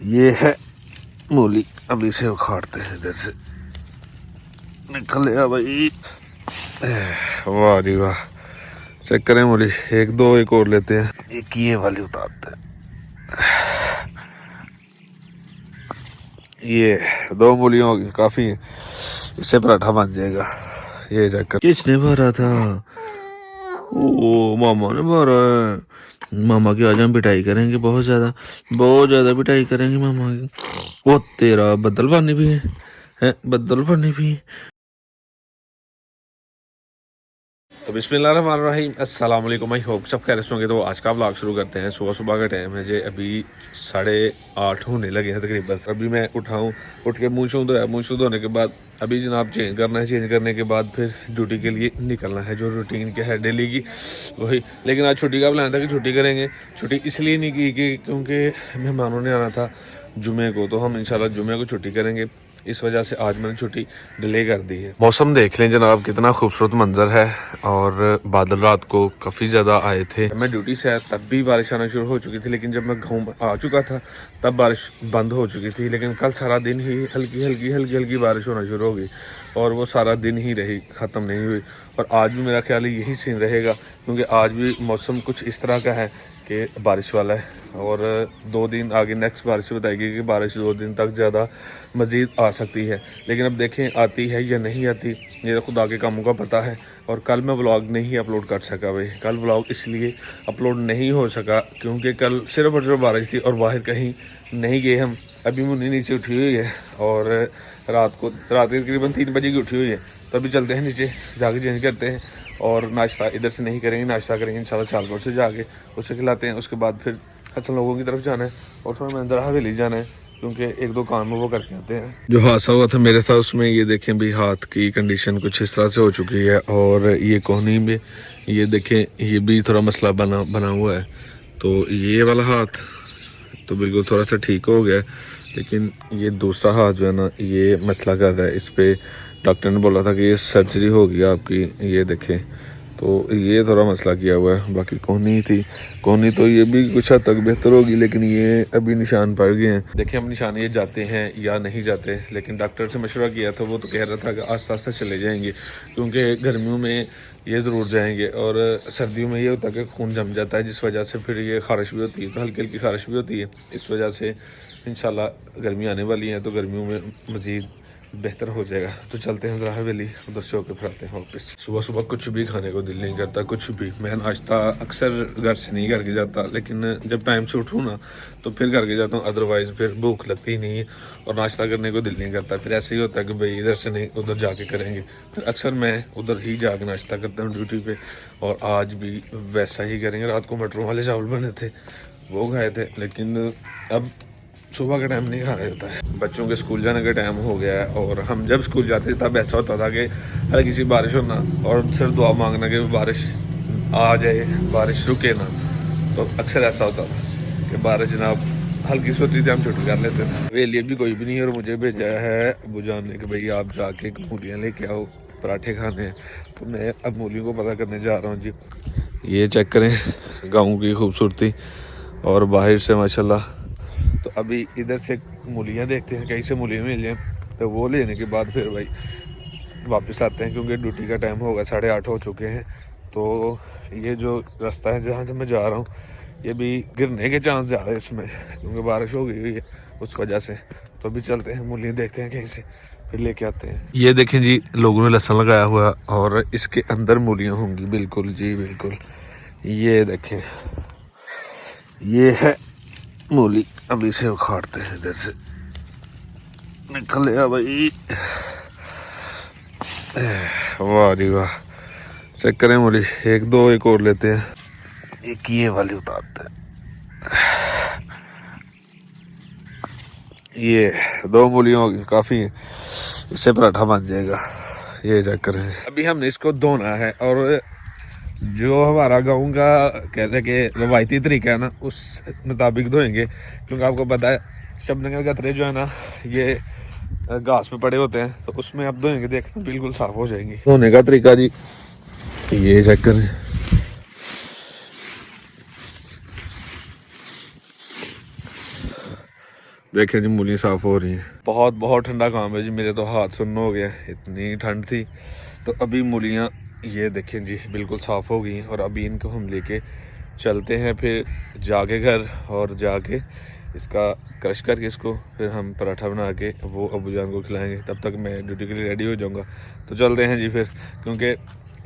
ये है मूली, अभी से उखाड़ते हैं। इधर से निकल गया भाई। वाह जी वाह, चेक करें मूली। एक दो एक और लेते हैं, एक ये वाली उतारते हैं। ये दो मूलियाँ हो गई, काफी है, इससे पराठा बन जाएगा। ये चेक कर, किसने भरा था? ओ मामा ने भरा है। मामा की आज हम पिटाई करेंगे, बहुत ज्यादा पिटाई करेंगे मामा की। वो तेरा बदल पानी भी है बदल पानी भी। तो बिस्मिल्लाहिर्रहमानिर्रहीम, अस्सलाम वालेकुम। आई होप सब खैरियत होंगे। तो आज का व्लॉग शुरू करते हैं। सुबह सुबह का टाइम है जी, अभी 8:30 होने लगे हैं तकरीबन। अभी मैं उठाऊँ, उठ के मुँह शूँ धोया, मुँह शूँ धोने के बाद अभी जनाब चेंज करना है। चेंज करने के बाद फिर ड्यूटी के लिए निकलना है, जो रूटीन क्या है डेली की वही। लेकिन आज छुट्टी का प्लान था कि छुट्टी करेंगे। छुट्टी इसलिए नहीं की कि क्योंकि मेहमानों ने आना था जुमे को, तो हम इंशाल्लाह जुमे को छुट्टी करेंगे। इस वजह से आज मैंने छुट्टी डिले कर दी है। मौसम देख लें जनाब, कितना खूबसूरत मंजर है। और बादल रात को काफ़ी ज़्यादा आए थे। मैं ड्यूटी से आया तब भी बारिश आना शुरू हो चुकी थी, लेकिन जब मैं घूम आ चुका था तब बारिश बंद हो चुकी थी। लेकिन कल सारा दिन ही हल्की हल्की हल्की हल्की बारिश होना शुरू हो गई और वो सारा दिन ही रही, ख़त्म नहीं हुई। और आज भी मेरा ख्याल है यही सीन रहेगा, क्योंकि आज भी मौसम कुछ इस तरह का है कि बारिश वाला है। और 2 दिन आगे नेक्स्ट बारिश बताएगी कि बारिश 2 दिन तक ज़्यादा मज़ीद आ सकती है। लेकिन अब देखें आती है या नहीं आती, ये तो खुदा के कामों का पता है। और कल मैं व्लॉग नहीं अपलोड कर सका भाई। कल व्लॉग इसलिए अपलोड नहीं हो सका क्योंकि कल सिर्फ और सिर्फ बारिश थी और बाहर कहीं नहीं गए हम। अभी मुन्नी नीचे उठी हुई है और रात के तकरीबन 3 बजे की उठी हुई है। तो अभी चलते हैं नीचे, जाके चेंज करते हैं और नाश्ता इधर से नहीं करेंगे, नाश्ता करेंगे इंशाल्लाह चालपुर से जाके, उसे खिलाते हैं। उसके बाद फिर हसन लोगों की तरफ जाना है और थोड़ा मंदिर हवेली जाना है, क्योंकि 1-2 काम वो करके आते हैं। जो हादसा हुआ था मेरे साथ उसमें ये देखें भी, हाथ की कंडीशन कुछ इस तरह से हो चुकी है। और ये कोहनी में ये देखें, ये भी थोड़ा मसला बना हुआ है। तो ये वाला हाथ तो बिल्कुल थोड़ा सा ठीक हो गया, लेकिन ये दूसरा हाथ जो है ना, ये मसला कर रहा है। इस पर डॉक्टर ने बोला था कि ये सर्जरी होगी आपकी। ये देखें, तो ये थोड़ा मसला किया हुआ है। बाकी कोहनी तो ये भी कुछ हद तक बेहतर होगी, लेकिन ये अभी निशान पड़ गए हैं। देखिए हम निशान ये जाते हैं या नहीं जाते, लेकिन डॉक्टर से मशवरा किया था, वो तो कह रहा था कि आस्ते आस्ते चले जाएंगे, क्योंकि गर्मियों में ये ज़रूर जाएंगे और सर्दियों में ये होता है कि खून जम जाता है, जिस वजह से फिर ये खारिश भी होती है, तो हल्की हल्की खारिश भी होती है। इस वजह से इंशाल्लाह गर्मी आने वाली है, तो गर्मियों में मज़ीद बेहतर हो जाएगा। तो चलते हैं ज़रा हवेली, उधर से होकर फिर आते हैं वापस। सुबह सुबह कुछ भी खाने को दिल नहीं करता, कुछ भी। मैं नाश्ता अक्सर घर से नहीं करके जाता, लेकिन जब टाइम से उठूँ ना तो फिर करके जाता हूँ, अदरवाइज़ फिर भूख लगती ही नहीं है और नाश्ता करने को दिल नहीं करता। फिर ऐसे ही होता है कि भाई इधर से नहीं उधर जाके करेंगे। फिर अक्सर मैं उधर ही जाके नाश्ता करता हूँ ड्यूटी पे, और आज भी वैसा ही करेंगे। रात को मटरों वाले चावल बने थे, वो खाए थे, लेकिन अब सुबह का टाइम नहीं खाया जाता है। बच्चों के स्कूल जाने का टाइम हो गया है, और हम जब स्कूल जाते तब ऐसा होता था कि हल्की सी बारिश होना और सिर्फ दुआ मांगना कि बारिश आ जाए, बारिश रुके ना। तो अक्सर ऐसा होता था कि बारिश जनाब हल्की सी होती थी, हम छुट्टी कर लेते थे। वे लिए भी कोई भी नहीं है और मुझे भेजा है अबू जान ने कि भाई आप जाके मूलियाँ लेके आओ, पराठे खाने हैं। तो मैं अब मूलियों को पता करने जा रहा हूँ जी। ये चेक करें गाँव की खूबसूरती, और बाहर से माशाल्लाह। तो अभी इधर से मूलियाँ देखते हैं, कहीं से मूलियाँ मिल जाएँ, तो वो लेने के बाद फिर भाई वापस आते हैं, क्योंकि ड्यूटी का टाइम होगा, 8:30 हो चुके हैं। तो ये जो रास्ता है जहाँ से मैं जा रहा हूँ, ये भी गिरने के चांस ज़्यादा है इसमें, क्योंकि बारिश हो गई हुई है उस वजह से। तो अभी चलते हैं, मूलियाँ देखते हैं कहीं से, फिर लेके आते हैं। ये देखें जी, लोगों ने लहसुन लगाया हुआ और इसके अंदर मूलियाँ होंगी, बिल्कुल जी बिल्कुल। ये देखें, ये है मूली, अभी से उखाड़ते हैं। इधर से निकल गया भाई। वाह जी वाह, चेक करें मूली। एक दो एक और लेते हैं, एक ये वाली उतारते हैं। ये 2 मूलियाँ हो गई, काफ़ी है, इससे पराठा बन जाएगा। ये चेक करें। अभी हमने इसको धोना है, और जो हमारा गाँव का कहते हैं कि रवायती तरीका है ना, उस मुताबिक धोएंगे, क्योंकि आपको पता है शबनम के गतरे जो है ना, ये घास पे पड़े होते हैं, तो उसमें आप धोएंगे देखना बिल्कुल साफ हो जाएंगी। धोने का तरीका जी ये चेक करें। देखें जी मूलियाँ साफ़ हो रही हैं। बहुत बहुत ठंडा काम है जी, मेरे तो हाथ सुन्न हो गया, इतनी ठंड थी। तो अभी मूलियाँ ये देखें जी बिल्कुल साफ़ हो गई हैं और अभी इनको हम लेके चलते हैं फिर जाके घर, और जाके इसका क्रश करके इसको फिर हम पराठा बना के वो अबू जान को खिलाएंगे। तब तक मैं ड्यूटी के लिए रेडी हो जाऊंगा। तो चलते हैं जी फिर, क्योंकि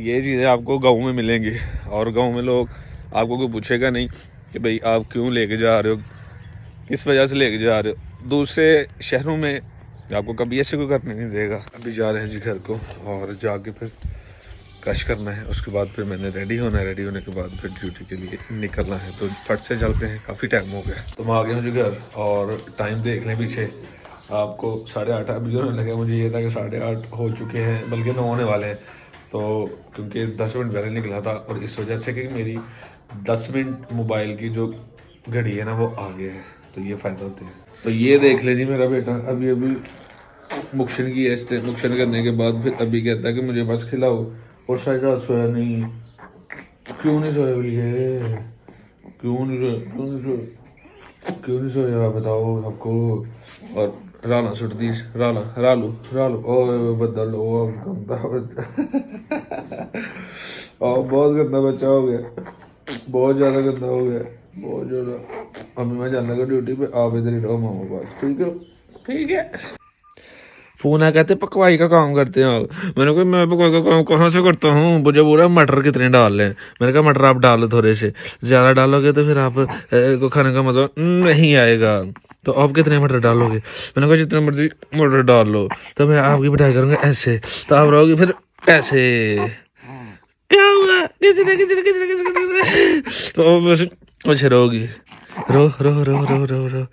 ये चीज़ें आपको गाँव में मिलेंगी और गाँव में लोग आपको कोई पूछेगा नहीं कि भाई आप क्यों लेके जा रहे हो, किस वजह से लेके जा रहे हो। दूसरे शहरों में आपको कभी ऐसे कोई करने नहीं देगा। अभी जा रहे हैं जी घर को और जाके फिर क्रश करना है, उसके बाद फिर मैंने रेडी होना है, रेडी होने के बाद फिर ड्यूटी के लिए निकलना है। तो फट से चलते हैं, काफ़ी टाइम हो गया। तो मैं आ गया हूँ जी घर और टाइम देख लें पीछे आपको 8:30 अभी होने लगे। मुझे ये था कि 8:30 हो चुके हैं, बल्कि 9 होने वाले हैं। तो क्योंकि 10 मिनट पहले निकला था और इस वजह से कि मेरी 10 मिनट मोबाइल की जो घड़ी है ना वो आ गया है, तो ये फ़ायदा होते हैं। तो ये देख ले जी मेरा बेटा अभी अभी मुक्शन की है, मुक्शन करने के बाद फिर अभी कहता है कि मुझे बस खिलाओ, और शायद रात सोया नहीं। क्यों नहीं सोया बोलिए, क्यों नहीं सोया, क्यों नहीं सोया, क्यों नहीं सोया बताओ आपको। और राला सुट दी, राला रालू रालू ओ बदल ओ गंदा बच्चा और बहुत गंदा बच्चा हो गया, बहुत ज़्यादा गंदा हो गया, बहुत ज़्यादा। अभी मैं जाना का ड्यूटी पे, आप इधर ही रहो मामा पास, ठीक है ठीक है। फोन है कहते पकवाई का काम करते हैं आप। मैंने कहा मैं पकवाई का काम कहाँ से करता हूँ। मुझे बोला मटर कितने डाल लें। मैंने कहा मटर आप डालो थोड़े से, ज़्यादा डालोगे तो फिर आप को खाने का मजा नहीं आएगा। तो आप कितने मटर डालोगे। मैंने कहा जितने मर्जी मटर डाल लो। तो मैं आपकी पिटाई करूँगा ऐसे, तो आप रहोगे फिर ऐसे। क्या हुआ कितने कितने कितने कितने, तो वैसे अच्छे रहोगी। रो रो रो रो रो रो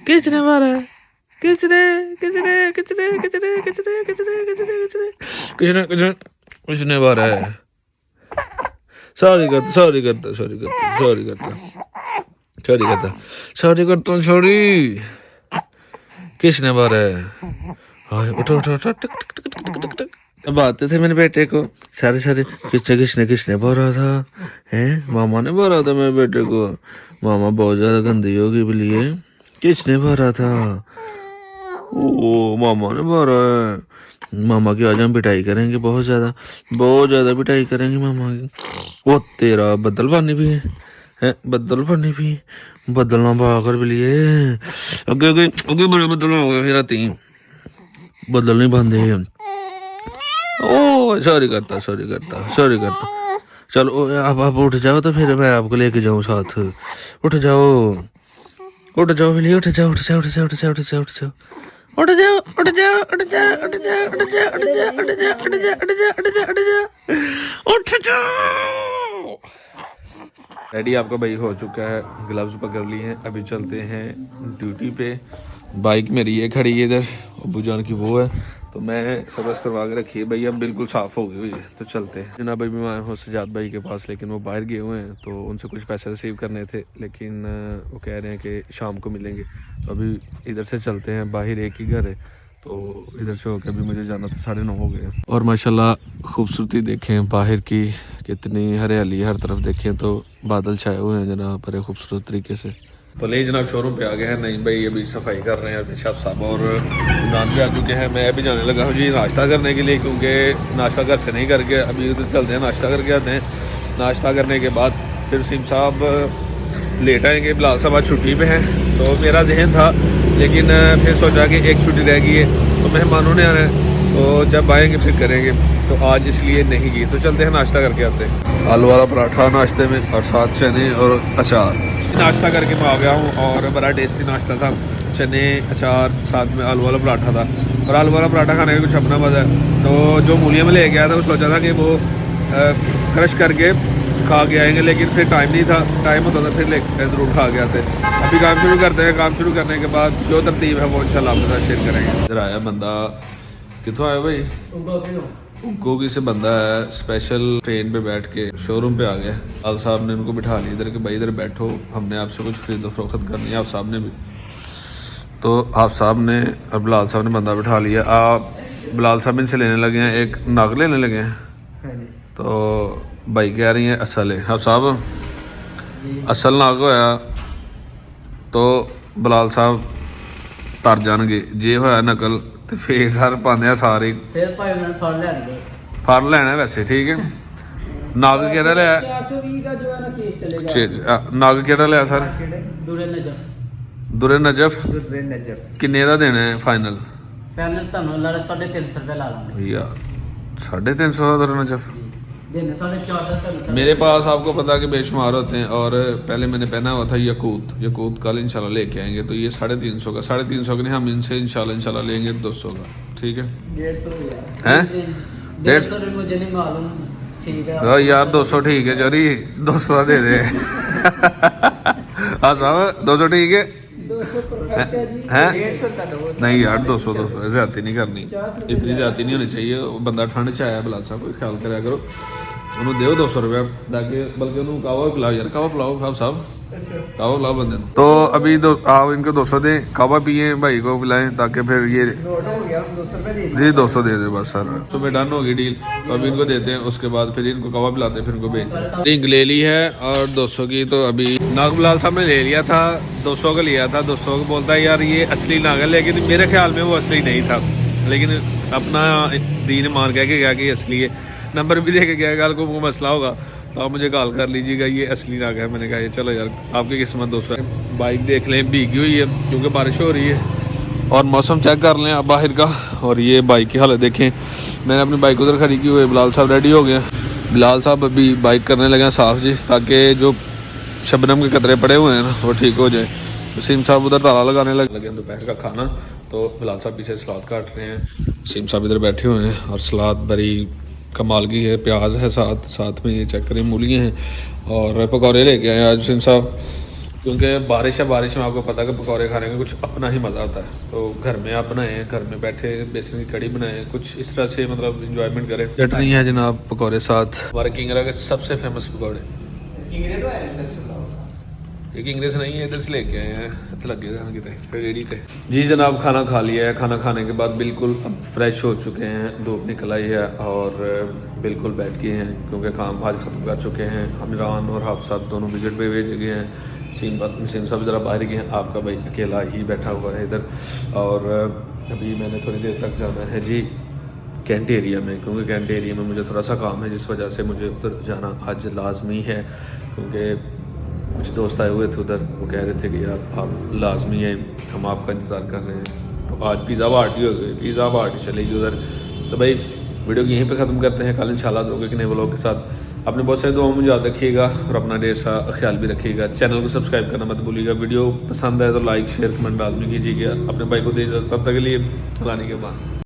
किसने मारा, किसने किसने किसने किसने किसने किसने किसने किसने किसने किसने किसने मारा है। सॉरी करता सॉरी करता सॉरी करता सॉरी करता सॉरी करता सॉरी करता हूँ सॉरी। किसने मारा है। हाय उठो उठो उठो टक टक टक टक टक टक। अब आते थे मेरे बेटे को सारे सारे किसने किसने किसने बोला था, हैं मामा ने बोला था मेरे बेटे को। मामा बहुत ज्यादा गंदी होगी बोलिए, किसने बोला था। ओ मामा ने मारा है। मामा की आज हम पिटाई करेंगे, बहुत ज्यादा पिटाई करेंगे मामा की। वो तेरा बदल पानी भी है बदल पानी भी, बदलना पाकर भी लिए अगे अगे अगे बड़े बदल हो गए फिर आती बदल नहीं पाते। ओ सॉरी करता सॉरी करता सॉरी करता। चलो आप उठ जाओ तो फिर मैं आपको लेके जाऊँ साथ। उठ जाओ उठ जाओ बिल्ली, उठ जाओ उठ जाओ उठ जाओ उठ जाओ उठ जाओ उठ जाओ उठ जाओ उठ जाओ उठ जाओ उठ जाओ उठ जाओ उठ जाओ उठ जाओ उठ जाओ उठ जाओ उठ जाओ उठ जाओ उठ जाओ। रेडी आपका भाई हो चुका है, ग्लव्स पकड़ लिए हैं, अभी चलते हैं ड्यूटी पे। बाइक मेरी ये खड़ी है इधर, अबू जान की वो है, तो मैं सर्विस करवा के रखी है भाई, अब बिल्कुल साफ़ हो गई हुई है। तो चलते हैं जनाब भाई, मैं आया हूँ सजाद भाई के पास, लेकिन वो बाहर गए हुए हैं, तो उनसे कुछ पैसे रिसीव करने थे, लेकिन वो कह रहे हैं कि शाम को मिलेंगे। तो अभी इधर से चलते हैं, बाहर एक ही घर है, तो इधर से होकर अभी मुझे जाना था, 9:30 हो गए। और माशाल्लाह खूबसूरती देखें बाहर की, कितनी हरियाली हर तरफ देखें, तो बादल छाए हुए हैं जनाब बड़े खूबसूरत तरीके से। तो ले जनाब शोरूम पे आ गए हैं, नहीं भाई अभी सफाई कर रहे हैं अभी शेफ साहब, और दुकान पे आ चुके हैं। मैं अभी जाने लगा हूँ जी नाश्ता करने के लिए, क्योंकि नाश्ता घर से नहीं करके अभी उधर चलते हैं, नाश्ता करके आते हैं। नाश्ता करने के बाद फिर वसीम साहब लेट आएंगे, बिलाल साहब आज छुट्टी पे हैं। तो मेरा जहन था, लेकिन फिर सोचा कि एक छुट्टी रह गई है तो मेहमानों ने आना है, तो जब आएंगे फिर करेंगे, तो आज इसलिए नहीं की। तो चलते हैं नाश्ता करके आते हैं। आलू वाला पराठा नाश्ते में, और साथ चने और अचार। नाश्ता करके मैं आ गया हूँ और बड़ा टेस्टी नाश्ता था, चने अचार साथ में आलू वाला पराठा था। और आलू वाला पराठा खाने का कुछ अपना मज़ा है। तो जो मूलिया में ले गया था वो सोचा था कि वो क्रश करके खा के आएंगे, लेकिन फिर टाइम नहीं था, टाइम होता था फिर ज़रूर खा गया थे। अभी काम शुरू करते हैं, काम शुरू करने के बाद जो तरतीब है वो इंशाल्लाह आपके साथ शेयर करेंगे। इधर आया बंदा, कितों आया भाई, गोगी से बंदा है, स्पेशल ट्रेन पे बैठ के शोरूम पे आ गया। लाल साहब ने उनको बिठा लिया इधर कि भाई इधर बैठो, हमने आपसे कुछ खरीदो फरोख्त करनी है। आप साहब ने भी, तो आप साहब ने और बिलाल साहब ने बंदा बिठा लिया। आप बिलाल साहब इनसे लेने लगे हैं, एक नाग लेने लगे हैं। तो भाई कह रही हैं असल है, आप साहब असल नाग होया। तो बिलाल साहब तर जाएंगे जे होया नकल तो फिर सर पाने सारे फिर भाई उन्होंने फड़ लेंगे। फड़ लेना वैसे ठीक है। नाग केड़ा लिया 420 का जो है ना केस चलेगा। नाग केड़ा लिया सर दुरे नजफ। दुरे नजफ किन्ने दा देना है फाइनल फाइनल ਤੁਹਾਨੂੰ ਲਾ 350 रुपए ला लांगे यार 350 का दुरे नजफ देने 450। मेरे पास आपको पता है कि बेशुमार होते हैं और पहले मैंने पहना हुआ था यकूत कल इंशाल्लाह लेके आएंगे तो ये 350 का 350 का नहीं हम इनसे इंशाल्लाह लेंगे 200 का ठीक है 150 हैं 150 मुझे नहीं मालूम ठीक है यार 200 ठीक है जरी 200 दे दे हाँ साहब 200 ठीक है 200 परफेक्ट है जी हैं 150 का दो नहीं यार 200 ज्यादा नहीं करनी इतनी ज्यादा नहीं होनी चाहिए बंदा ठंड च आया बिलाल साहब कोई ख्याल करा करो उन्होंने दो 200 रुपया ताकि बल्कि उन्होंने कावा पिलाओ यार कावा पिलाओ साहब कावा पिलाओ बंदे तो अभी आप इनको 200 दें कावा पिए भाई को पिलाएं ताकि फिर ये जी 200 दे दे बस सर तो मैं डन होगी डील तो अभी इनको देते हैं उसके बाद फिर इनको कवा पिलाते हैं फिर इनको बेचते हैं रिंग ले ली है और 200 की तो अभी नाग बिलाल साहब ने ले लिया था 200 का लिया था 200 का बोलता है यार ये असली नाग है लेकिन मेरे ख्याल में वो असली नहीं था लेकिन अपना दीन मान कह के गया कि असली है नंबर भी दे के गया कल को मसला होगा तो आप मुझे कॉल कर लीजिएगा ये असली नाग है मैंने कहा ये चलो यार आपकी किस्मत 200 है बाइक देख लें भीगी हुई है क्योंकि बारिश हो रही है और मौसम चेक कर लें आप बाहर का और ये बाइक की हालत देखें मैंने अपनी बाइक उधर खड़ी की हुई है बिलाल साहब रेडी हो गए बिलाल साहब अभी बाइक करने लगे हैं साफ जी ताकि जो शबनम के कतरे पड़े हुए हैं ना वो ठीक हो जाए वसीम साहब उधर ताला लगाने लगे दोपहर का खाना तो बिलाल साहब पीछे सलाद काट रहे हैं वसीम साहब इधर बैठे हुए हैं और सलाद बड़ी कमाल की है प्याज है साथ में ये चेक करें मूलियाँ हैं और पकौड़े लेके आए आज वसीम साहब क्योंकि बारिश है बारिश में आपको पता है कि पकौड़े खाने का कुछ अपना ही मज़ा आता है तो घर में आप बनाएं घर में बैठे बेसन की कड़ी बनाएं कुछ इस तरह से मतलब इंजॉयमेंट करें चटनी है जनाब पकौड़े साथ हमारे किंगरा के सबसे फेमस पकौड़े ये किंग्रेस नहीं है इधर से लेके आए हैं लगे थे रेडी थे जी जनाब खाना खा लिया है खाना खाने के बाद बिल्कुल अब फ्रेश हो चुके हैं धूप निकल आई है और बिल्कुल बैठ गए हैं क्योंकि काम आज ख़त्म कर चुके हैं अमरान और हाफसाद दोनों विजिट पे भेजे गए हैं सीम साहब ज़रा बाहर गए हैं आपका भाई अकेला ही बैठा हुआ है इधर और अभी मैंने थोड़ी देर तक जाना है जी कैंट एरिया में क्योंकि कैंट एरिया में मुझे थोड़ा सा काम है जिस वजह से मुझे उधर जाना आज लाजमी है क्योंकि कुछ दोस्त आए हुए थे उधर वो कह रहे थे कि यार आप लाजमी हैं हम आपका इंतज़ार कर रहे हैं तो आज पिज़्ज़ा पार्टी हो गई पिज़्ज़ा पार्टी चलेगी उधर तो भाई वीडियो यहीं पे ख़त्म करते हैं कल इंशाल्लाह होगा कि नए व्लॉग के साथ अपने बहुत सारे दुआओं में याद रखिएगा और अपना ढेर सा ख्याल भी रखिएगा चैनल को सब्सक्राइब करना मत भूलिएगा वीडियो पसंद आए तो लाइक शेयर कमेंट लाजमी कीजिएगा अपने भाई को दे तब तक के लिए लाने के बाद